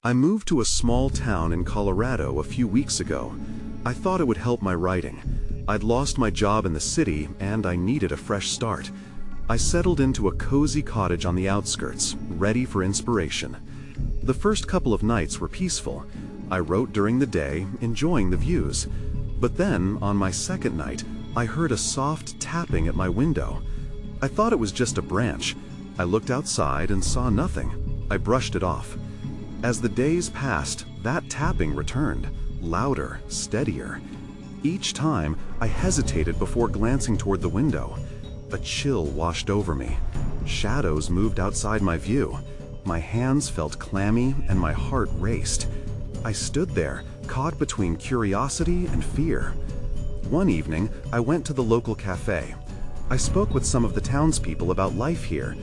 I moved to a small town in Colorado a few weeks ago. I thought it would help my writing. I'd lost my job in the city and I needed a fresh start. I settled into a cozy cottage on the outskirts, ready for inspiration. The first couple of nights were peaceful. I wrote during the day, enjoying the views. But then, on my second night, I heard a soft tapping at my window. I thought it was just a branch. I looked outside and saw nothing. I brushed it off. As the days passed, that tapping returned, louder, steadier. Each time, I hesitated before glancing toward the window. A chill washed over me. Shadows moved outside my view. My hands felt clammy and my heart raced. I stood there, caught between curiosity and fear. One evening, I went to the local cafe. I spoke with some of the townspeople about life here.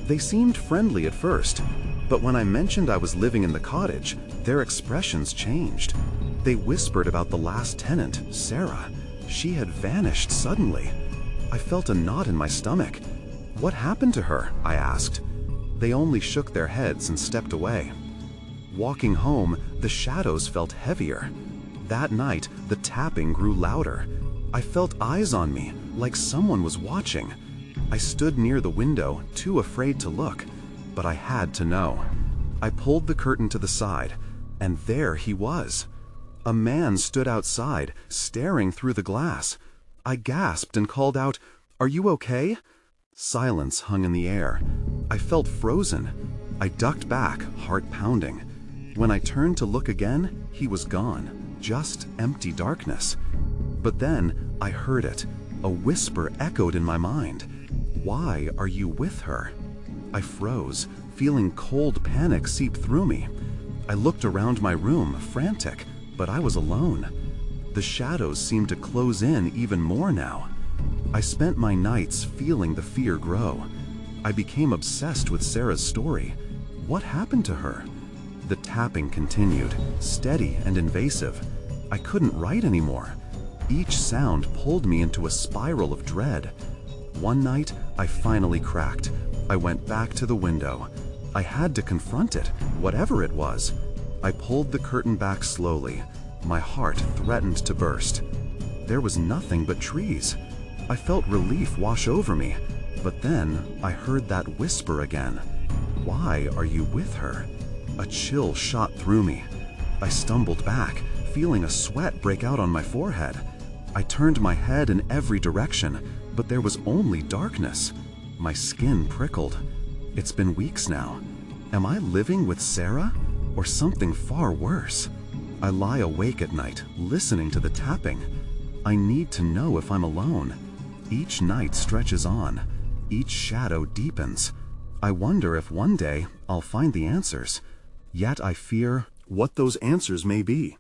They seemed friendly at first, but when I mentioned I was living in the cottage, their expressions changed. They whispered about the last tenant, Sarah. She had vanished suddenly. I felt a knot in my stomach. What happened to her? I asked. They only shook their heads and stepped away. Walking home, the shadows felt heavier. That night, the tapping grew louder. I felt eyes on me, like someone was watching. I stood near the window, too afraid to look, but I had to know. I pulled the curtain to the side, and there he was. A man stood outside, staring through the glass. I gasped and called out, "Are you okay?" Silence hung in the air. I felt frozen. I ducked back, heart pounding. When I turned to look again, he was gone, just empty darkness. But then I heard it. A whisper echoed in my mind. "Why are you with her?" I froze, feeling cold panic seep through me. I looked around my room, frantic, but I was alone. The shadows seemed to close in even more now. I spent my nights feeling the fear grow. I became obsessed with Sarah's story. What happened to her? The tapping continued, steady and invasive. I couldn't write anymore. Each sound pulled me into a spiral of dread. One night, I finally cracked. I went back to the window. I had to confront it, whatever it was. I pulled the curtain back slowly. My heart threatened to burst. There was nothing but trees. I felt relief wash over me, but then I heard that whisper again. "Why are you with her?" A chill shot through me. I stumbled back, feeling a sweat break out on my forehead. I turned my head in every direction, but there was only darkness. My skin prickled. It's been weeks now. Am I living with Sarah, or something far worse? I lie awake at night, listening to the tapping. I need to know if I'm alone. Each night stretches on. Each shadow deepens. I wonder if one day I'll find the answers. Yet I fear what those answers may be.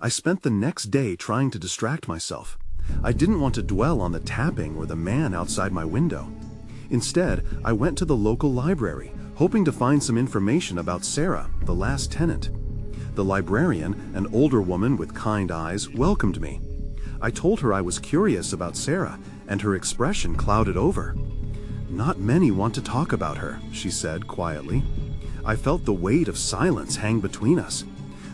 I spent the next day trying to distract myself. I didn't want to dwell on the tapping or the man outside my window. Instead, I went to the local library, hoping to find some information about Sarah, the last tenant. The librarian, an older woman with kind eyes, welcomed me. I told her I was curious about Sarah, and her expression clouded over. "Not many want to talk about her," she said quietly. I felt the weight of silence hang between us.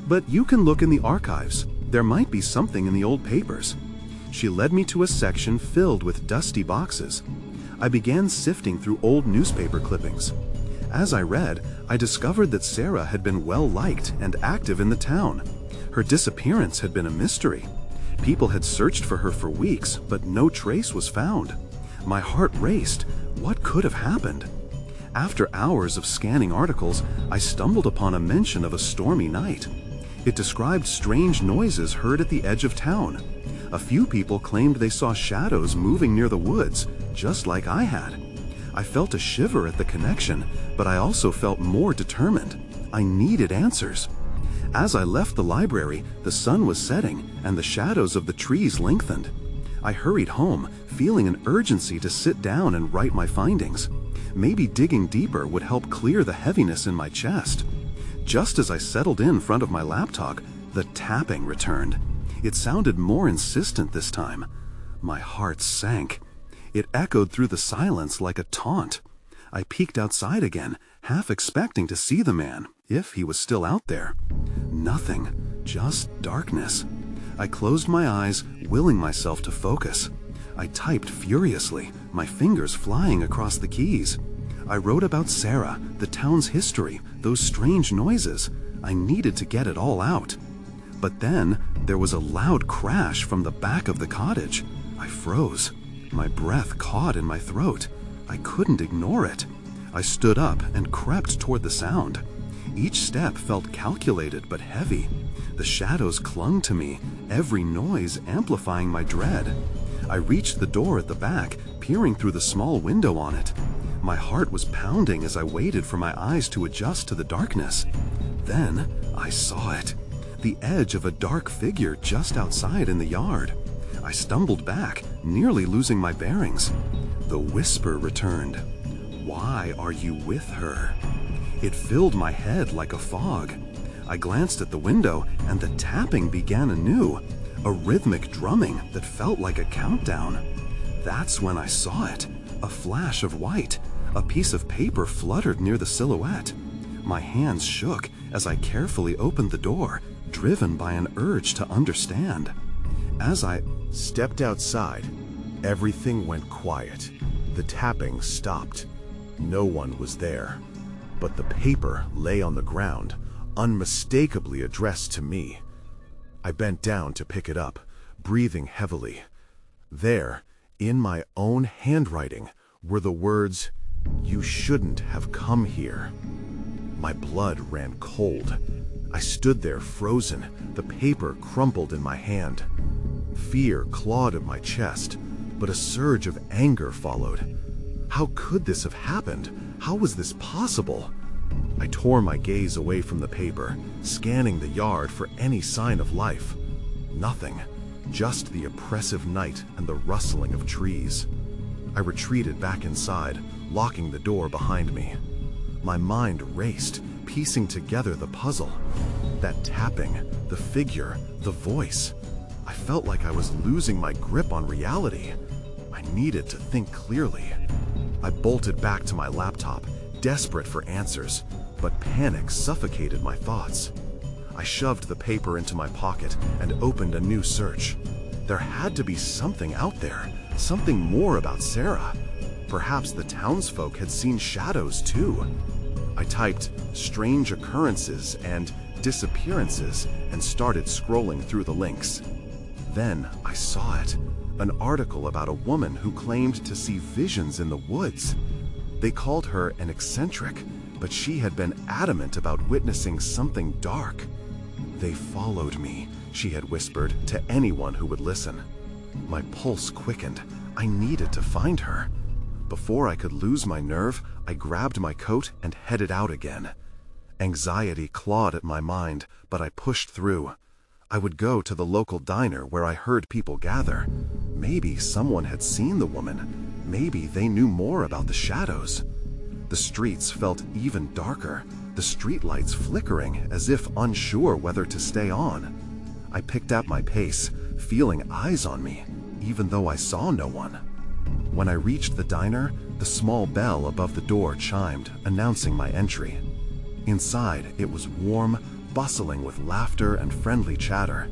"But you can look in the archives. There might be something in the old papers." She led me to a section filled with dusty boxes. I began sifting through old newspaper clippings. As I read, I discovered that Sarah had been well-liked and active in the town. Her disappearance had been a mystery. People had searched for her for weeks, but no trace was found. My heart raced. What could have happened? After hours of scanning articles, I stumbled upon a mention of a stormy night. It described strange noises heard at the edge of town. A few people claimed they saw shadows moving near the woods, just like I had. I felt a shiver at the connection, but I also felt more determined. I needed answers. As I left the library, the sun was setting and the shadows of the trees lengthened. I hurried home, feeling an urgency to sit down and write my findings. Maybe digging deeper would help clear the heaviness in my chest. Just as I settled in front of my laptop, the tapping returned. It sounded more insistent this time. My heart sank. It echoed through the silence like a taunt. I peeked outside again, half expecting to see the man, if he was still out there. Nothing, just darkness. I closed my eyes, willing myself to focus. I typed furiously, my fingers flying across the keys. I wrote about Sarah, the town's history, those strange noises. I needed to get it all out. But then, there was a loud crash from the back of the cottage. I froze. My breath caught in my throat. I couldn't ignore it. I stood up and crept toward the sound. Each step felt calculated but heavy. The shadows clung to me, every noise amplifying my dread. I reached the door at the back, peering through the small window on it. My heart was pounding as I waited for my eyes to adjust to the darkness. Then I saw it. The edge of a dark figure just outside in the yard. I stumbled back, nearly losing my bearings. The whisper returned. "Why are you with her?" It filled my head like a fog. I glanced at the window, and the tapping began anew, a rhythmic drumming that felt like a countdown. That's when I saw it, a flash of white. A piece of paper fluttered near the silhouette. My hands shook as I carefully opened the door, driven by an urge to understand. As I stepped outside, everything went quiet. The tapping stopped. No one was there. But the paper lay on the ground, unmistakably addressed to me. I bent down to pick it up, breathing heavily. There, in my own handwriting, were the words, "You shouldn't have come here." My blood ran cold. I stood there frozen, the paper crumpled in my hand. Fear clawed at my chest, but a surge of anger followed. How could this have happened? How was this possible? I tore my gaze away from the paper, scanning the yard for any sign of life. Nothing, just the oppressive night and the rustling of trees. I retreated back inside, locking the door behind me. My mind raced, piecing together the puzzle. That tapping, the figure, the voice. I felt like I was losing my grip on reality. I needed to think clearly. I bolted back to my laptop, desperate for answers, but panic suffocated my thoughts. I shoved the paper into my pocket and opened a new search. There had to be something out there, something more about Sarah. Perhaps the townsfolk had seen shadows too. I typed "strange occurrences" and "disappearances" and started scrolling through the links. Then I saw it, an article about a woman who claimed to see visions in the woods. They called her an eccentric, but she had been adamant about witnessing something dark. "They followed me," she had whispered to anyone who would listen. My pulse quickened. I needed to find her. Before I could lose my nerve, I grabbed my coat and headed out again. Anxiety clawed at my mind, but I pushed through. I would go to the local diner where I heard people gather. Maybe someone had seen the woman. Maybe they knew more about the shadows. The streets felt even darker, the streetlights flickering as if unsure whether to stay on. I picked up my pace, feeling eyes on me, even though I saw no one. When I reached the diner, the small bell above the door chimed, announcing my entry. Inside, it was warm, bustling with laughter and friendly chatter.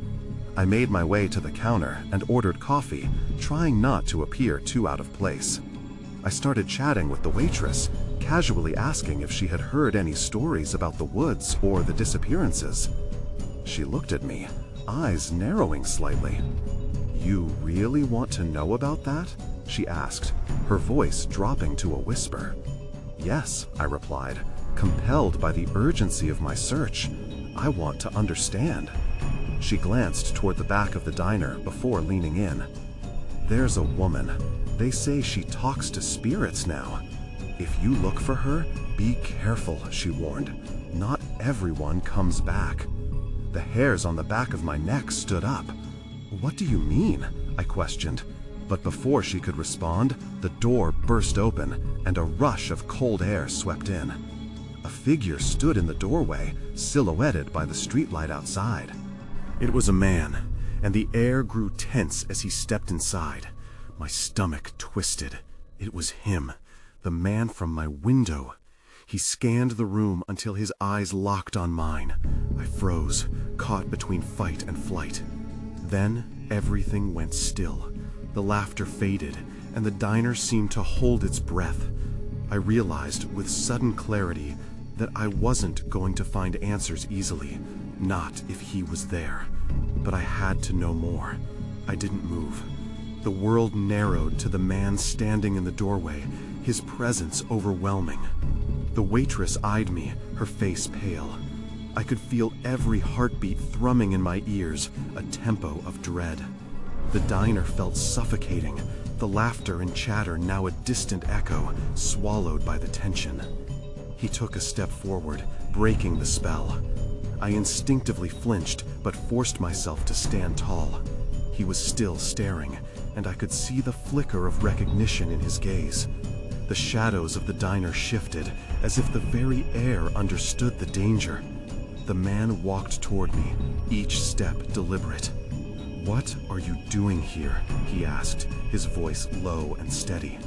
I made my way to the counter and ordered coffee, trying not to appear too out of place. I started chatting with the waitress, casually asking if she had heard any stories about the woods or the disappearances. She looked at me, eyes narrowing slightly. "You really want to know about that?" she asked, her voice dropping to a whisper. "Yes," I replied, compelled by the urgency of my search. "I want to understand." She glanced toward the back of the diner before leaning in. "There's a woman. They say she talks to spirits now. If you look for her, be careful," she warned. "Not everyone comes back." The hairs on the back of my neck stood up. "What do you mean?" I questioned. But before she could respond, the door burst open and a rush of cold air swept in. A figure stood in the doorway, silhouetted by the streetlight outside. It was a man, and the air grew tense as he stepped inside. My stomach twisted. It was him, the man from my window. He scanned the room until his eyes locked on mine. I froze, caught between fight and flight. Then everything went still. The laughter faded, and the diner seemed to hold its breath. I realized with sudden clarity that I wasn't going to find answers easily, not if he was there. But I had to know more. I didn't move. The world narrowed to the man standing in the doorway, his presence overwhelming. The waitress eyed me, her face pale. I could feel every heartbeat thrumming in my ears, a tempo of dread. The diner felt suffocating, the laughter and chatter now a distant echo, swallowed by the tension. He took a step forward, breaking the spell. I instinctively flinched, but forced myself to stand tall. He was still staring, and I could see the flicker of recognition in his gaze. The shadows of the diner shifted, as if the very air understood the danger. The man walked toward me, each step deliberate. "What are you doing here?" he asked, his voice low and steady.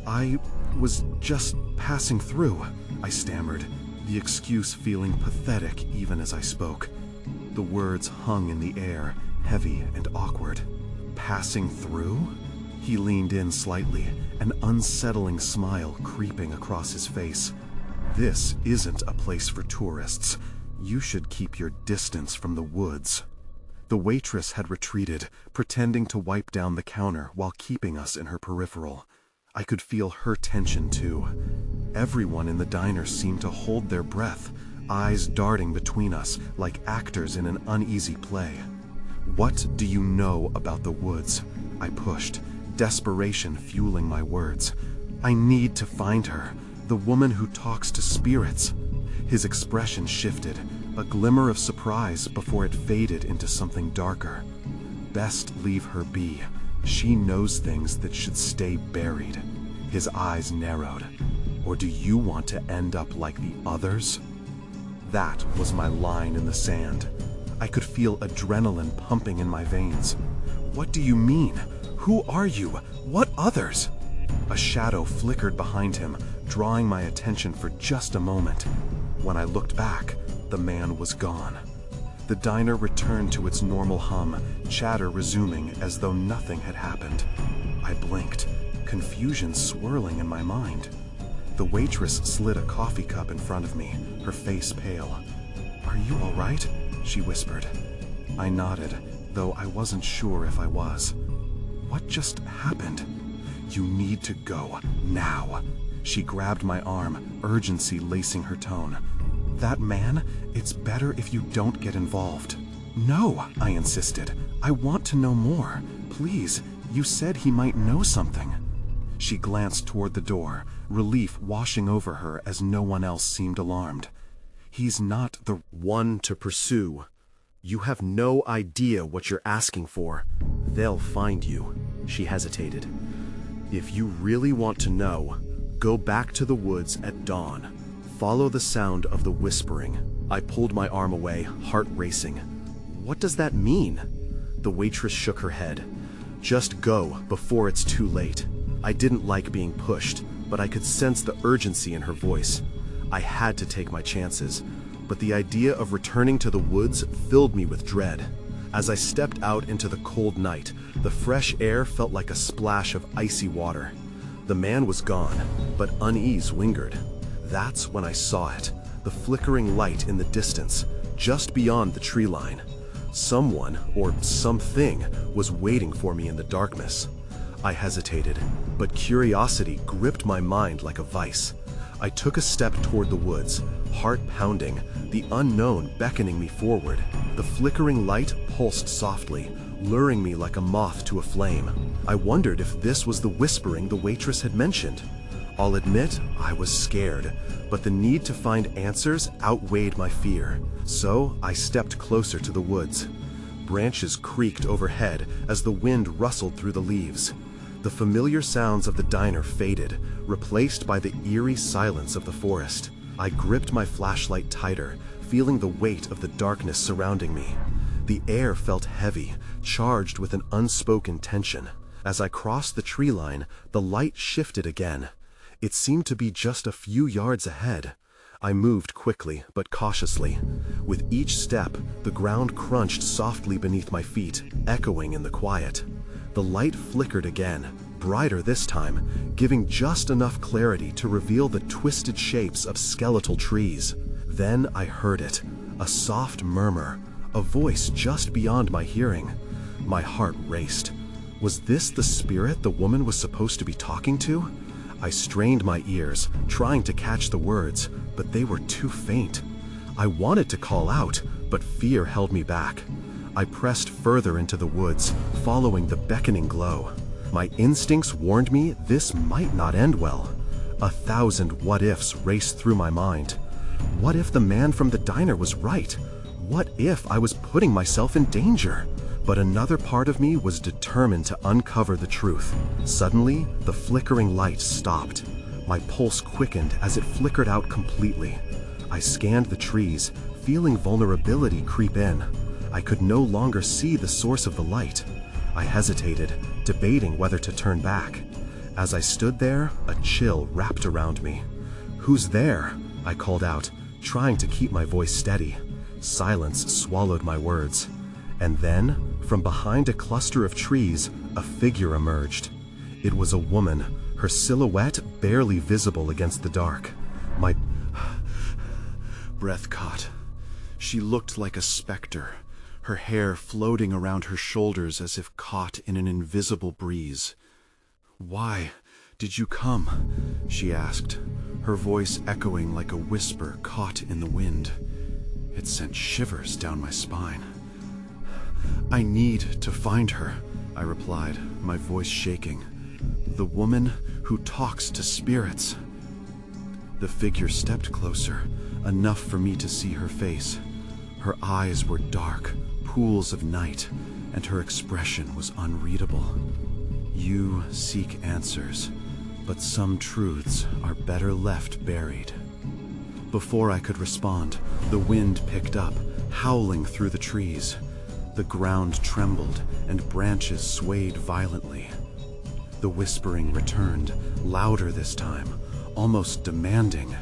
"I was just passing through," I stammered, the excuse feeling pathetic even as I spoke. The words hung in the air, heavy and awkward. "Passing through?" He leaned in slightly, an unsettling smile creeping across his face. "This isn't a place for tourists. You should keep your distance from the woods." The waitress had retreated, pretending to wipe down the counter while keeping us in her peripheral. I could feel her tension too. Everyone in the diner seemed to hold their breath, eyes darting between us like actors in an uneasy play. "What do you know about the woods?" I pushed, desperation fueling my words. "I need to find her, the woman who talks to spirits." His expression shifted, a glimmer of surprise before it faded into something darker. "Best leave her be. She knows things that should stay buried." His eyes narrowed. "Or do you want to end up like the others?" That was my line in the sand. I could feel adrenaline pumping in my veins. "What do you mean? Who are you? What others?" A shadow flickered behind him, drawing my attention for just a moment. When I looked back, the man was gone. The diner returned to its normal hum, chatter resuming as though nothing had happened. I blinked, confusion swirling in my mind. The waitress slid a coffee cup in front of me, her face pale. "Are you all right?" she whispered. I nodded, though I wasn't sure if I was. "What just happened?" "You need to go, now." She grabbed my arm, urgency lacing her tone. "That man, it's better if you don't get involved." "No," I insisted. "I want to know more. Please, you said he might know something." She glanced toward the door, relief washing over her as no one else seemed alarmed. "He's not the one to pursue. You have no idea what you're asking for. They'll find you." She hesitated. "If you really want to know, go back to the woods at dawn. Follow the sound of the whispering." I pulled my arm away, heart racing. "What does that mean?" The waitress shook her head. "Just go before it's too late." I didn't like being pushed, but I could sense the urgency in her voice. I had to take my chances, but the idea of returning to the woods filled me with dread. As I stepped out into the cold night, the fresh air felt like a splash of icy water. The man was gone, but unease lingered. That's when I saw it, the flickering light in the distance, just beyond the tree line. Someone, or something, was waiting for me in the darkness. I hesitated, but curiosity gripped my mind like a vice. I took a step toward the woods, heart pounding, the unknown beckoning me forward. The flickering light pulsed softly, luring me like a moth to a flame. I wondered if this was the whispering the waitress had mentioned. I'll admit, I was scared, but the need to find answers outweighed my fear. So I stepped closer to the woods. Branches creaked overhead as the wind rustled through the leaves. The familiar sounds of the diner faded, replaced by the eerie silence of the forest. I gripped my flashlight tighter, feeling the weight of the darkness surrounding me. The air felt heavy, charged with an unspoken tension. As I crossed the tree line, the light shifted again. It seemed to be just a few yards ahead. I moved quickly, but cautiously. With each step, the ground crunched softly beneath my feet, echoing in the quiet. The light flickered again, brighter this time, giving just enough clarity to reveal the twisted shapes of skeletal trees. Then I heard it, a soft murmur, a voice just beyond my hearing. My heart raced. Was this the spirit the woman was supposed to be talking to? I strained my ears, trying to catch the words, but they were too faint. I wanted to call out, but fear held me back. I pressed further into the woods, following the beckoning glow. My instincts warned me this might not end well. 1,000 what-ifs raced through my mind. What if the man from the diner was right? What if I was putting myself in danger? But another part of me was determined to uncover the truth. Suddenly, the flickering light stopped. My pulse quickened as it flickered out completely. I scanned the trees, feeling vulnerability creep in. I could no longer see the source of the light. I hesitated, debating whether to turn back. As I stood there, a chill wrapped around me. "Who's there?" I called out, trying to keep my voice steady. Silence swallowed my words. And then, from behind a cluster of trees, a figure emerged. It was a woman, her silhouette barely visible against the dark. My breath caught. She looked like a specter, her hair floating around her shoulders as if caught in an invisible breeze. "Why did you come?" she asked, her voice echoing like a whisper caught in the wind. It sent shivers down my spine. "I need to find her," I replied, my voice shaking. "The woman who talks to spirits." The figure stepped closer, enough for me to see her face. Her eyes were dark, pools of night, and her expression was unreadable. "You seek answers, but some truths are better left buried." Before I could respond, the wind picked up, howling through the trees. The ground trembled, and branches swayed violently. The whispering returned, louder this time, almost demanding.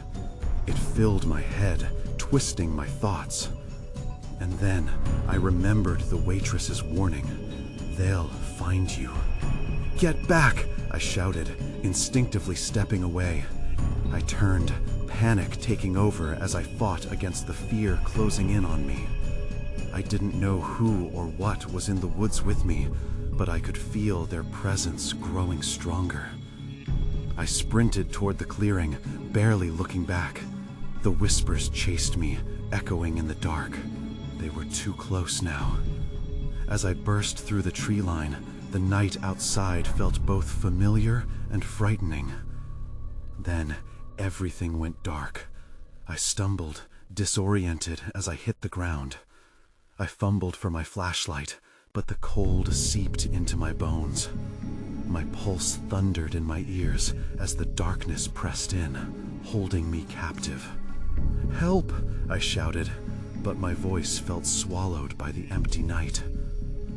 It filled my head, twisting my thoughts. And then I remembered the waitress's warning. "They'll find you." "Get back!" I shouted, instinctively stepping away. I turned, panic taking over as I fought against the fear closing in on me. I didn't know who or what was in the woods with me, but I could feel their presence growing stronger. I sprinted toward the clearing, barely looking back. The whispers chased me, echoing in the dark. They were too close now. As I burst through the tree line, the night outside felt both familiar and frightening. Then everything went dark. I stumbled, disoriented as I hit the ground. I fumbled for my flashlight, but the cold seeped into my bones. My pulse thundered in my ears as the darkness pressed in, holding me captive. "Help!" I shouted, but my voice felt swallowed by the empty night.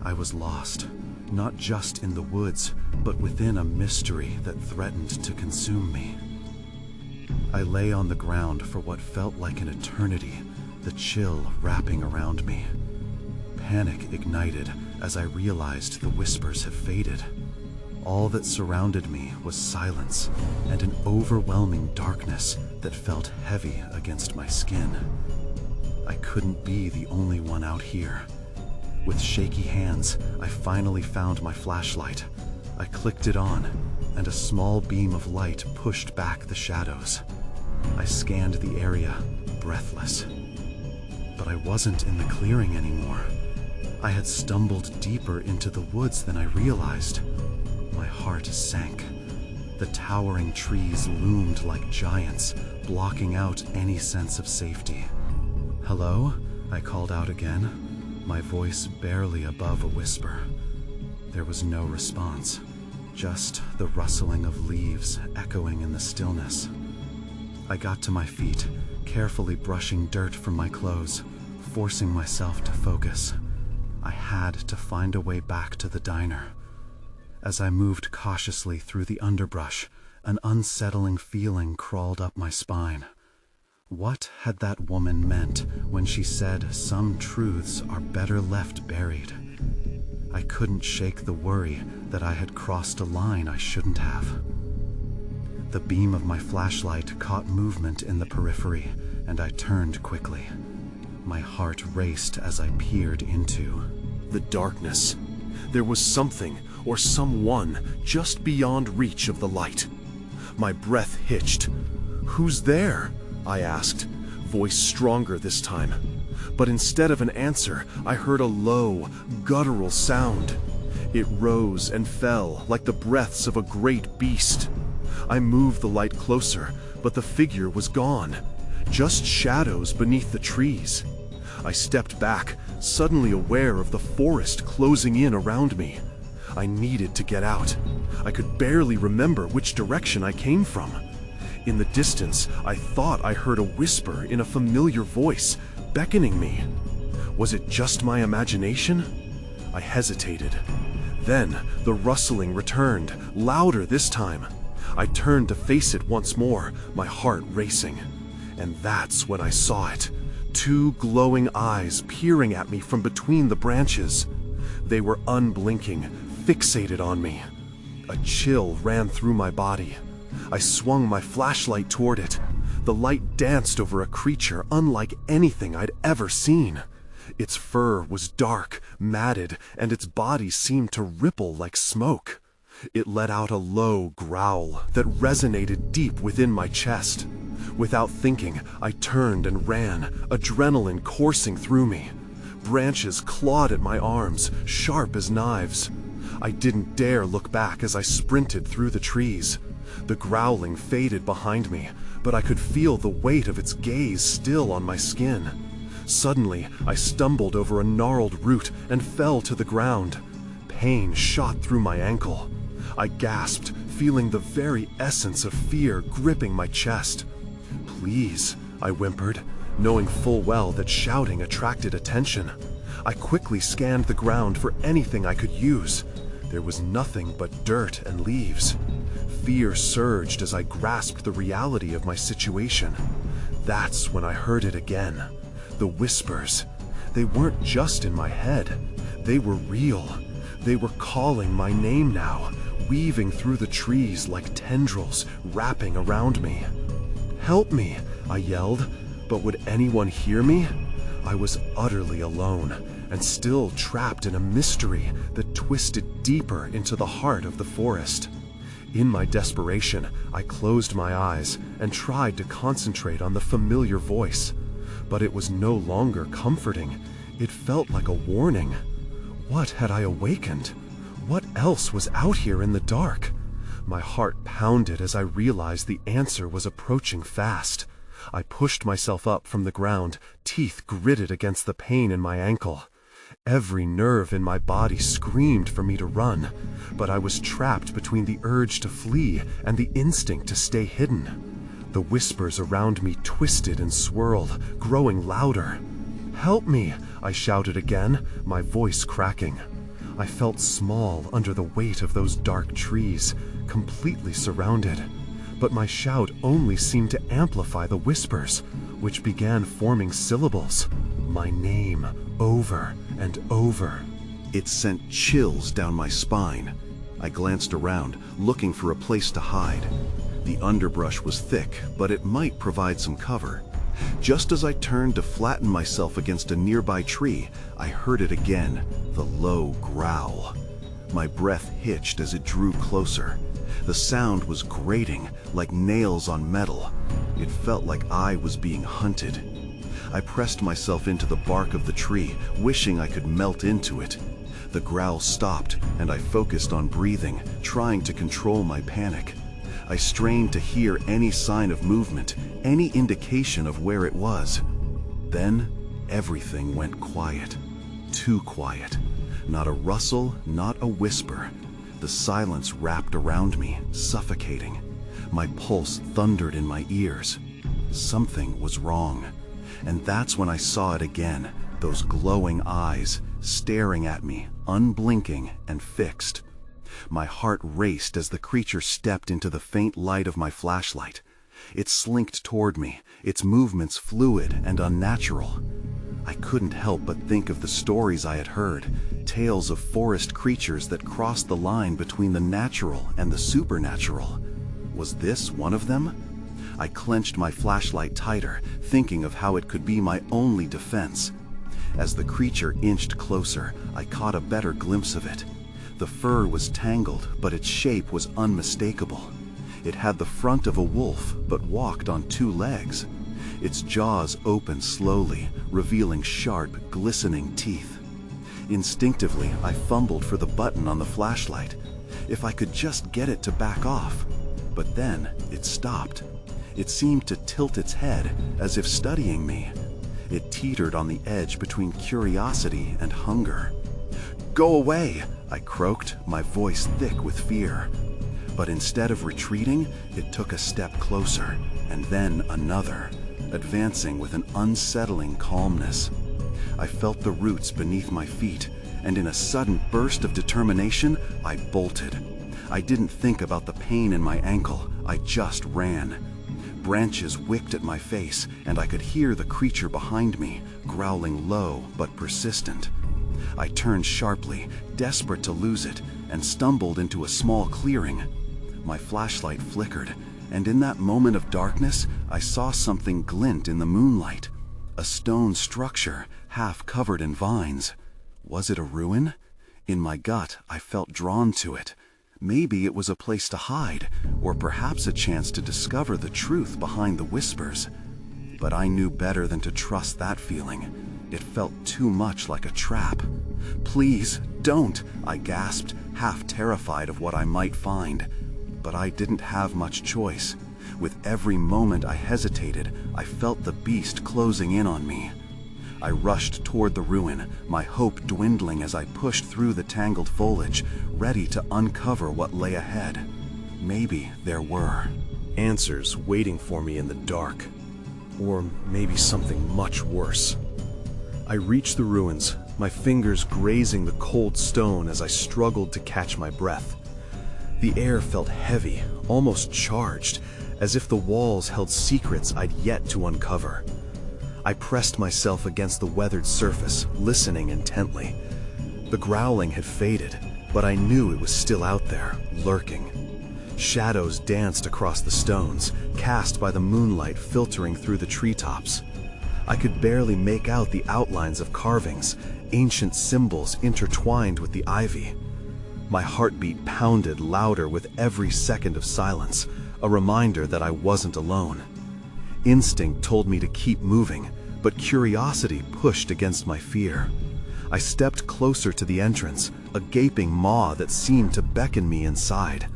I was lost, not just in the woods, but within a mystery that threatened to consume me. I lay on the ground for what felt like an eternity, the chill wrapping around me. Panic ignited as I realized the whispers had faded. All that surrounded me was silence and an overwhelming darkness that felt heavy against my skin. I couldn't be the only one out here. With shaky hands, I finally found my flashlight. I clicked it on, and a small beam of light pushed back the shadows. I scanned the area, breathless. But I wasn't in the clearing anymore. I had stumbled deeper into the woods than I realized. My heart sank. The towering trees loomed like giants, blocking out any sense of safety. "Hello?" I called out again, my voice barely above a whisper. There was no response, just the rustling of leaves echoing in the stillness. I got to my feet, carefully brushing dirt from my clothes, forcing myself to focus. I had to find a way back to the diner. As I moved cautiously through the underbrush, An unsettling feeling crawled up my spine. What had that woman meant when she said some truths are better left buried? I couldn't shake the worry that I had crossed a line I shouldn't have. The beam of my flashlight caught movement in the periphery, and I turned quickly. My heart raced as I peered into the darkness. There was something or someone just beyond reach of the light. My breath hitched. "Who's there?" I asked, voice stronger this time. But instead of an answer, I heard a low, guttural sound. It rose and fell like the breaths of a great beast. I moved the light closer, but the figure was gone. Just shadows beneath the trees. I stepped back, suddenly aware of the forest closing in around me. I needed to get out. I could barely remember which direction I came from. In the distance, I thought I heard a whisper in a familiar voice, beckoning me. Was it just my imagination? I hesitated. Then, the rustling returned, louder this time. I turned to face it once more, my heart racing. And that's when I saw it. Two glowing eyes peering at me from between the branches. They were unblinking, fixated on me. A chill ran through my body. I swung my flashlight toward it. The light danced over a creature unlike anything I'd ever seen. Its fur was dark, matted, and its body seemed to ripple like smoke. It let out a low growl that resonated deep within my chest. Without thinking, I turned and ran, adrenaline coursing through me. Branches clawed at my arms, sharp as knives. I didn't dare look back as I sprinted through the trees. The growling faded behind me, but I could feel the weight of its gaze still on my skin. Suddenly, I stumbled over a gnarled root and fell to the ground. Pain shot through my ankle. I gasped, feeling the very essence of fear gripping my chest. "Please," I whimpered, knowing full well that shouting attracted attention. I quickly scanned the ground for anything I could use. There was nothing but dirt and leaves. Fear surged as I grasped the reality of my situation. That's when I heard it again. The whispers. They weren't just in my head. They were real. They were calling my name now, weaving through the trees like tendrils, wrapping around me. "Help me," I yelled, but would anyone hear me? I was utterly alone, and still trapped in a mystery that twisted deeper into the heart of the forest. In my desperation, I closed my eyes and tried to concentrate on the familiar voice. But it was no longer comforting. It felt like a warning. What had I awakened? What else was out here in the dark? My heart pounded as I realized the answer was approaching fast. I pushed myself up from the ground, teeth gritted against the pain in my ankle. Every nerve in my body screamed for me to run, but I was trapped between the urge to flee and the instinct to stay hidden. The whispers around me twisted and swirled, growing louder. "Help me!" I shouted again, my voice cracking. I felt small under the weight of those dark trees, completely surrounded. But my shout only seemed to amplify the whispers, which began forming syllables. My name, over and over. It sent chills down my spine. I glanced around, looking for a place to hide. The underbrush was thick, but it might provide some cover. Just as I turned to flatten myself against a nearby tree, I heard it again, the low growl. My breath hitched as it drew closer. The sound was grating, like nails on metal. It felt like I was being hunted. I pressed myself into the bark of the tree, wishing I could melt into it. The growl stopped, and I focused on breathing, trying to control my panic. I strained to hear any sign of movement, any indication of where it was. Then, everything went quiet. Too quiet. Not a rustle, not a whisper. The silence wrapped around me, suffocating. My pulse thundered in my ears. Something was wrong. And that's when I saw it again, those glowing eyes, staring at me, unblinking and fixed. My heart raced as the creature stepped into the faint light of my flashlight. It slinked toward me, its movements fluid and unnatural. I couldn't help but think of the stories I had heard, tales of forest creatures that crossed the line between the natural and the supernatural. Was this one of them? I clenched my flashlight tighter, thinking of how it could be my only defense. As the creature inched closer, I caught a better glimpse of it. The fur was tangled, but its shape was unmistakable. It had the front of a wolf, but walked on two legs. Its jaws opened slowly, revealing sharp, glistening teeth. Instinctively, I fumbled for the button on the flashlight. If I could just get it to back off. But then, it stopped. It seemed to tilt its head, as if studying me. It teetered on the edge between curiosity and hunger. "Go away!" I croaked, my voice thick with fear. But instead of retreating, it took a step closer, and then another, advancing with an unsettling calmness. I felt the roots beneath my feet, and in a sudden burst of determination, I bolted. I didn't think about the pain in my ankle, I just ran. Branches wicked at my face, and I could hear the creature behind me, growling low but persistent. I turned sharply, desperate to lose it, and stumbled into a small clearing. My flashlight flickered, and in that moment of darkness, I saw something glint in the moonlight. A stone structure, half covered in vines. Was it a ruin? In my gut, I felt drawn to it. Maybe it was a place to hide, or perhaps a chance to discover the truth behind the whispers. But I knew better than to trust that feeling. It felt too much like a trap. "Please, don't!" I gasped, half terrified of what I might find. But I didn't have much choice. With every moment I hesitated, I felt the beast closing in on me. I rushed toward the ruin, my hope dwindling as I pushed through the tangled foliage, ready to uncover what lay ahead. Maybe there were answers waiting for me in the dark. Or maybe something much worse. I reached the ruins, my fingers grazing the cold stone as I struggled to catch my breath. The air felt heavy, almost charged, as if the walls held secrets I'd yet to uncover. I pressed myself against the weathered surface, listening intently. The growling had faded, but I knew it was still out there, lurking. Shadows danced across the stones, cast by the moonlight filtering through the treetops. I could barely make out the outlines of carvings, ancient symbols intertwined with the ivy. My heartbeat pounded louder with every second of silence, a reminder that I wasn't alone. Instinct told me to keep moving, but curiosity pushed against my fear. I stepped closer to the entrance, a gaping maw that seemed to beckon me inside.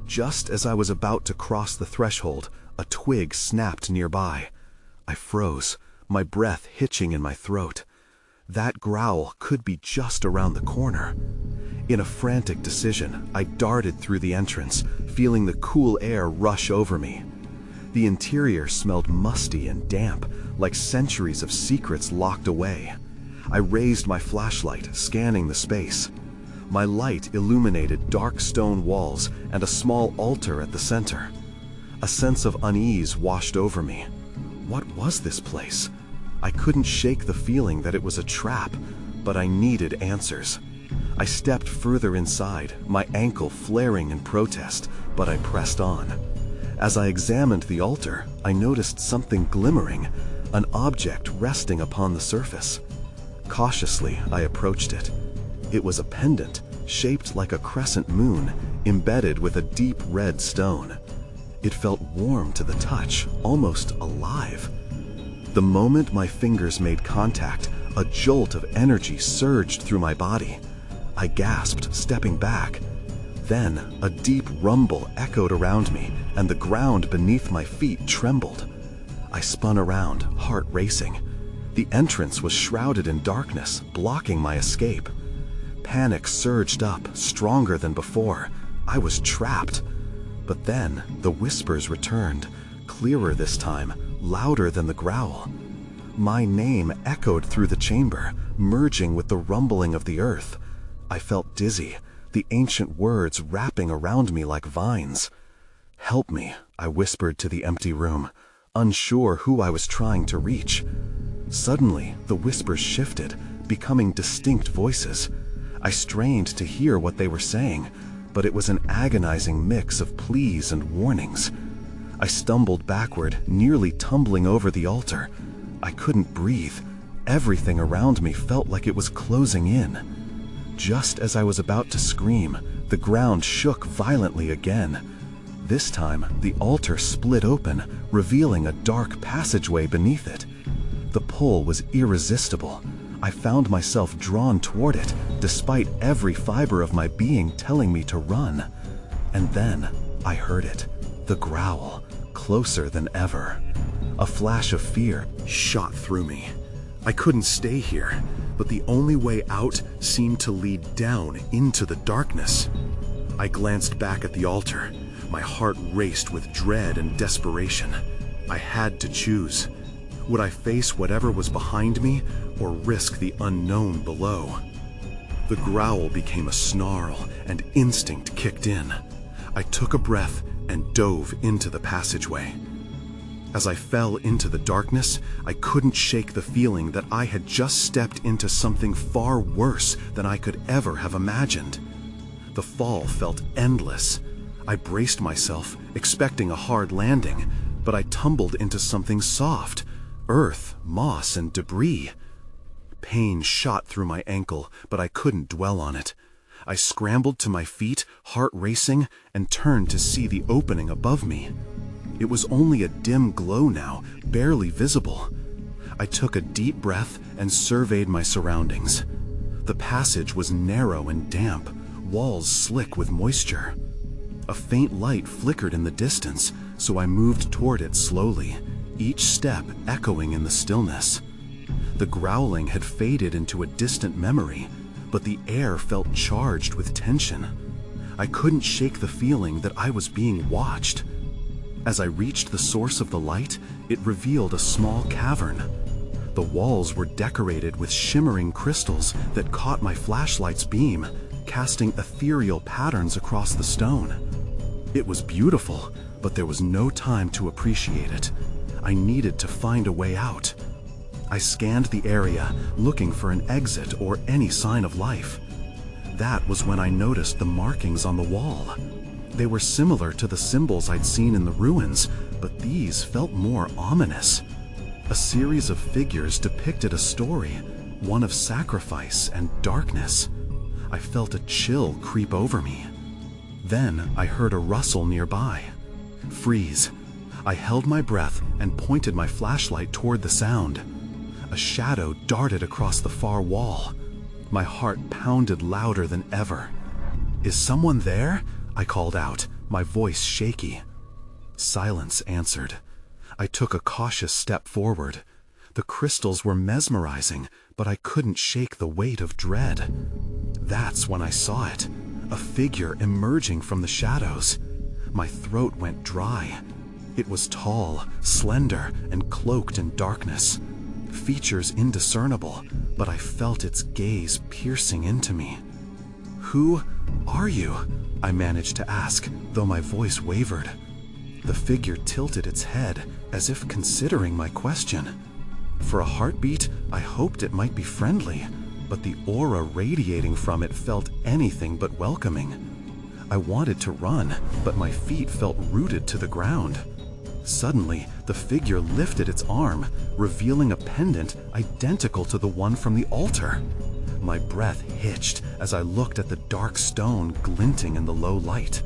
Just as I was about to cross the threshold, a twig snapped nearby. I froze, my breath hitching in my throat. That growl could be just around the corner. In a frantic decision, I darted through the entrance, feeling the cool air rush over me. The interior smelled musty and damp, like centuries of secrets locked away. I raised my flashlight, scanning the space. My light illuminated dark stone walls and a small altar at the center. A sense of unease washed over me. What was this place? I couldn't shake the feeling that it was a trap, but I needed answers. I stepped further inside, my ankle flaring in protest, but I pressed on. As I examined the altar, I noticed something glimmering, an object resting upon the surface. Cautiously, I approached it. It was a pendant, shaped like a crescent moon, embedded with a deep red stone. It felt warm to the touch, almost alive. The moment my fingers made contact, a jolt of energy surged through my body. I gasped, stepping back. Then, a deep rumble echoed around me, and the ground beneath my feet trembled. I spun around, heart racing. The entrance was shrouded in darkness, blocking my escape. Panic surged up, stronger than before. I was trapped. But then, the whispers returned, clearer this time, louder than the growl. My name echoed through the chamber, merging with the rumbling of the earth. I felt dizzy, the ancient words wrapping around me like vines. "Help me," I whispered to the empty room, unsure who I was trying to reach. Suddenly, the whispers shifted, becoming distinct voices. I strained to hear what they were saying, but it was an agonizing mix of pleas and warnings. I stumbled backward, nearly tumbling over the altar. I couldn't breathe. Everything around me felt like it was closing in. Just as I was about to scream, the ground shook violently again. This time, the altar split open, revealing a dark passageway beneath it. The pull was irresistible. I found myself drawn toward it, despite every fiber of my being telling me to run. And then I heard it, the growl, closer than ever. A flash of fear shot through me. I couldn't stay here, but the only way out seemed to lead down into the darkness. I glanced back at the altar. My heart raced with dread and desperation. I had to choose. Would I face whatever was behind me, or risk the unknown below? The growl became a snarl, and instinct kicked in. I took a breath and dove into the passageway. As I fell into the darkness, I couldn't shake the feeling that I had just stepped into something far worse than I could ever have imagined. The fall felt endless. I braced myself, expecting a hard landing, but I tumbled into something soft. Earth, moss, and debris. Pain shot through my ankle, but I couldn't dwell on it. I scrambled to my feet, heart racing, and turned to see the opening above me. It was only a dim glow now, barely visible. I took a deep breath and surveyed my surroundings. The passage was narrow and damp, walls slick with moisture. A faint light flickered in the distance, so I moved toward it slowly, each step echoing in the stillness. The growling had faded into a distant memory, but the air felt charged with tension. I couldn't shake the feeling that I was being watched. As I reached the source of the light, it revealed a small cavern. The walls were decorated with shimmering crystals that caught my flashlight's beam, casting ethereal patterns across the stone. It was beautiful, but there was no time to appreciate it. I needed to find a way out. I scanned the area, looking for an exit or any sign of life. That was when I noticed the markings on the wall. They were similar to the symbols I'd seen in the ruins, but these felt more ominous. A series of figures depicted a story, one of sacrifice and darkness. I felt a chill creep over me. Then I heard a rustle nearby. Freeze. I held my breath and pointed my flashlight toward the sound. A shadow darted across the far wall. My heart pounded louder than ever. "Is someone there?" I called out, my voice shaky. Silence answered. I took a cautious step forward. The crystals were mesmerizing, but I couldn't shake the weight of dread. That's when I saw it, a figure emerging from the shadows. My throat went dry. It was tall, slender, and cloaked in darkness. Features indiscernible, but I felt its gaze piercing into me. "Who are you?" I managed to ask, though my voice wavered. The figure tilted its head, as if considering my question. For a heartbeat, I hoped it might be friendly, but the aura radiating from it felt anything but welcoming. I wanted to run, but my feet felt rooted to the ground. Suddenly, the figure lifted its arm, revealing a pendant identical to the one from the altar. My breath hitched as I looked at the dark stone glinting in the low light.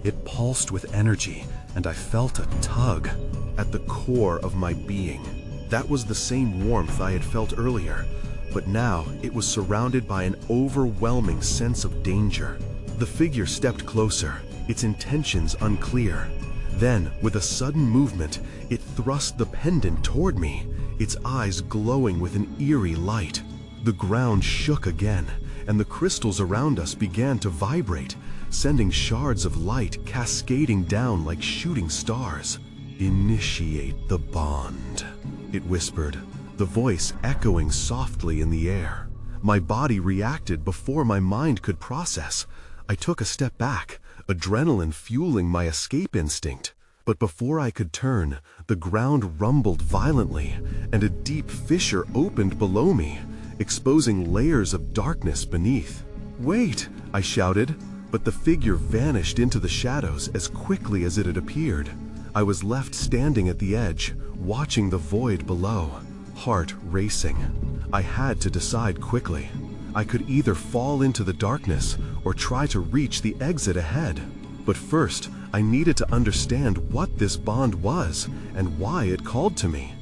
It pulsed with energy, and I felt a tug at the core of my being. That was the same warmth I had felt earlier, but now it was surrounded by an overwhelming sense of danger. The figure stepped closer, its intentions unclear. Then, with a sudden movement, it thrust the pendant toward me, its eyes glowing with an eerie light. The ground shook again, and the crystals around us began to vibrate, sending shards of light cascading down like shooting stars. "Initiate the bond," it whispered, the voice echoing softly in the air. My body reacted before my mind could process. I took a step back, adrenaline fueling my escape instinct. But before I could turn, the ground rumbled violently, and a deep fissure opened below me, exposing layers of darkness beneath. "Wait!" I shouted, but the figure vanished into the shadows as quickly as it had appeared. I was left standing at the edge, watching the void below, heart racing. I had to decide quickly. I could either fall into the darkness or try to reach the exit ahead. But first, I needed to understand what this bond was and why it called to me.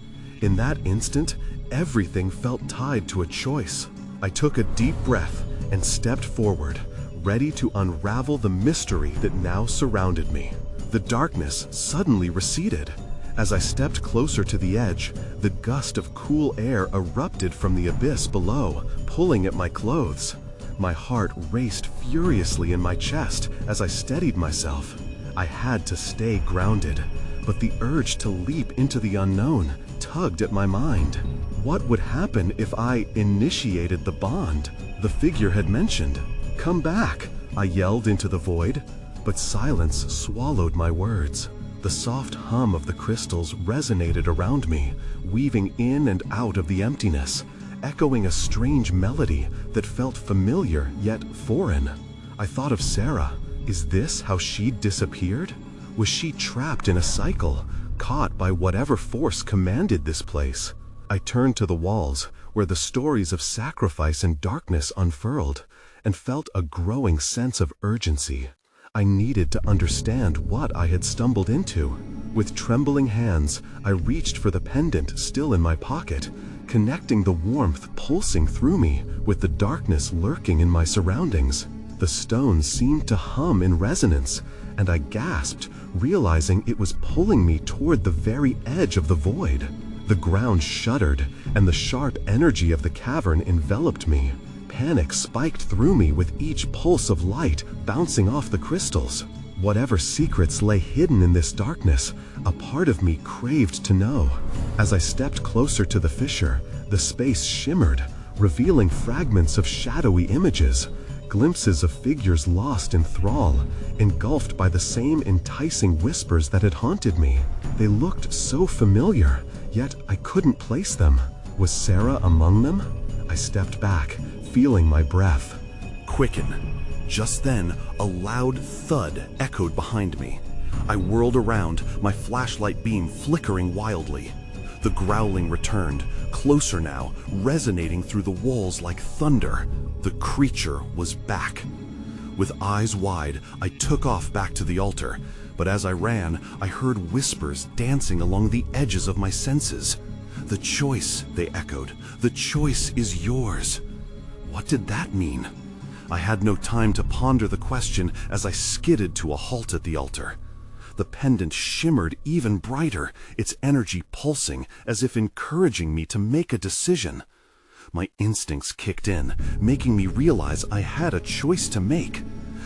In that instant, everything felt tied to a choice. I took a deep breath and stepped forward, ready to unravel the mystery that now surrounded me. The darkness suddenly receded. As I stepped closer to the edge, the gust of cool air erupted from the abyss below, pulling at my clothes. My heart raced furiously in my chest as I steadied myself. I had to stay grounded, but the urge to leap into the unknown tugged at my mind. What would happen if I initiated the bond the figure had mentioned? "Come back!" I yelled into the void, but silence swallowed my words. The soft hum of the crystals resonated around me, weaving in and out of the emptiness, echoing a strange melody that felt familiar yet foreign. I thought of Sarah. Is this how she'd disappeared? Was she trapped in a cycle, caught by whatever force commanded this place? I turned to the walls, where the stories of sacrifice and darkness unfurled, and felt a growing sense of urgency. I needed to understand what I had stumbled into. With trembling hands, I reached for the pendant still in my pocket, connecting the warmth pulsing through me with the darkness lurking in my surroundings. The stone seemed to hum in resonance, and I gasped, realizing it was pulling me toward the very edge of the void. The ground shuddered, and the sharp energy of the cavern enveloped me. Panic spiked through me with each pulse of light bouncing off the crystals. Whatever secrets lay hidden in this darkness, a part of me craved to know. As I stepped closer to the fissure, the space shimmered, revealing fragments of shadowy images, glimpses of figures lost in thrall, engulfed by the same enticing whispers that had haunted me. They looked so familiar, yet I couldn't place them. Was Sarah among them? I stepped back, feeling my breath quicken. Just then, a loud thud echoed behind me. I whirled around, my flashlight beam flickering wildly. The growling returned, closer now, resonating through the walls like thunder. The creature was back. With eyes wide, I took off back to the altar, but as I ran, I heard whispers dancing along the edges of my senses. "The choice," they echoed, "the choice is yours." What did that mean? I had no time to ponder the question as I skidded to a halt at the altar. The pendant shimmered even brighter, its energy pulsing as if encouraging me to make a decision. My instincts kicked in, making me realize I had a choice to make.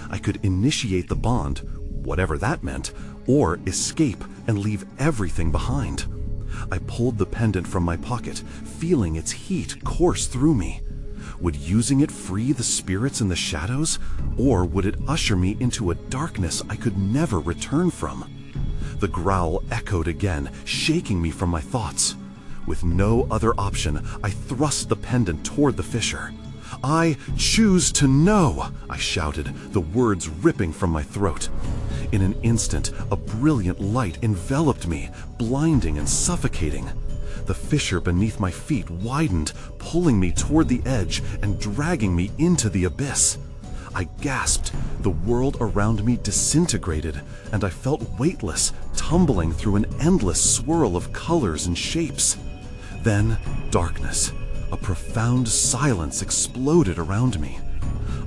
I could initiate the bond, whatever that meant, or escape and leave everything behind. I pulled the pendant from my pocket, feeling its heat course through me. Would using it free the spirits in the shadows, or would it usher me into a darkness I could never return from? The growl echoed again, shaking me from my thoughts. With no other option, I thrust the pendant toward the fissure. "I choose to know!" I shouted, the words ripping from my throat. In an instant, a brilliant light enveloped me, blinding and suffocating. The fissure beneath my feet widened, pulling me toward the edge and dragging me into the abyss. I gasped, the world around me disintegrated, and I felt weightless, tumbling through an endless swirl of colors and shapes. Then, darkness. A profound silence exploded around me.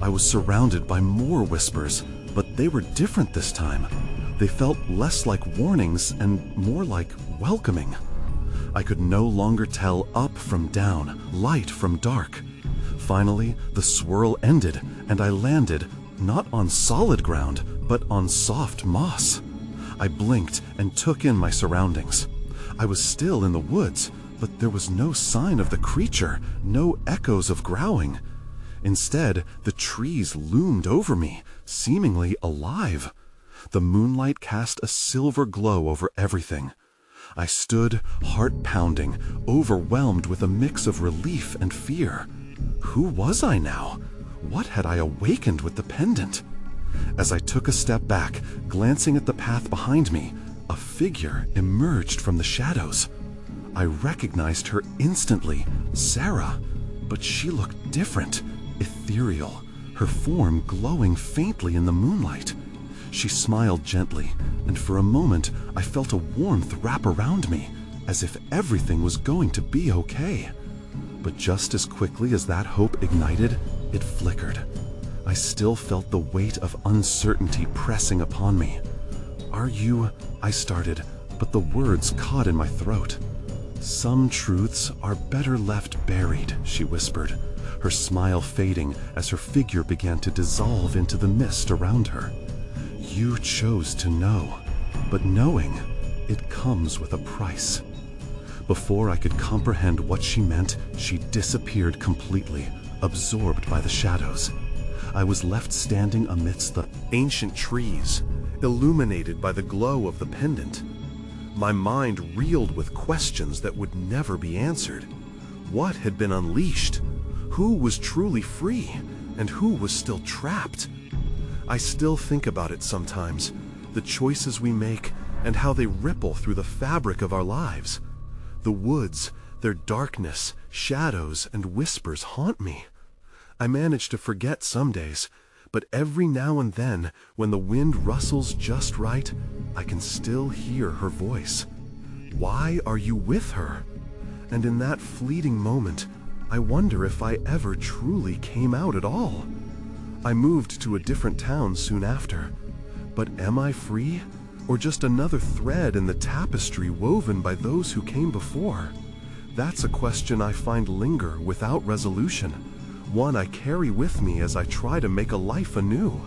I was surrounded by more whispers, but they were different this time. They felt less like warnings and more like welcoming. I could no longer tell up from down, light from dark. Finally, the swirl ended, and I landed, not on solid ground, but on soft moss. I blinked and took in my surroundings. I was still in the woods, but there was no sign of the creature, no echoes of growling. Instead, the trees loomed over me, seemingly alive. The moonlight cast a silver glow over everything. I stood, heart pounding, overwhelmed with a mix of relief and fear. Who was I now? What had I awakened with the pendant? As I took a step back, glancing at the path behind me, a figure emerged from the shadows. I recognized her instantly, Sarah, but she looked different, ethereal, her form glowing faintly in the moonlight. She smiled gently, and for a moment I felt a warmth wrap around me, as if everything was going to be okay. But just as quickly as that hope ignited, it flickered. I still felt the weight of uncertainty pressing upon me. "Are you?" I started, but the words caught in my throat. "Some truths are better left buried," she whispered, her smile fading as her figure began to dissolve into the mist around her. "You chose to know, but knowing, it comes with a price." Before I could comprehend what she meant, she disappeared completely, absorbed by the shadows. I was left standing amidst the ancient trees, illuminated by the glow of the pendant. My mind reeled with questions that would never be answered. What had been unleashed? Who was truly free? And who was still trapped? I still think about it sometimes, the choices we make and how they ripple through the fabric of our lives. The woods, their darkness, shadows, and whispers haunt me. I manage to forget some days, but every now and then, when the wind rustles just right, I can still hear her voice. "Why are you with her?" And in that fleeting moment, I wonder if I ever truly came out at all. I moved to a different town soon after. But am I free? Or just another thread in the tapestry woven by those who came before? That's a question I find linger without resolution, one I carry with me as I try to make a life anew.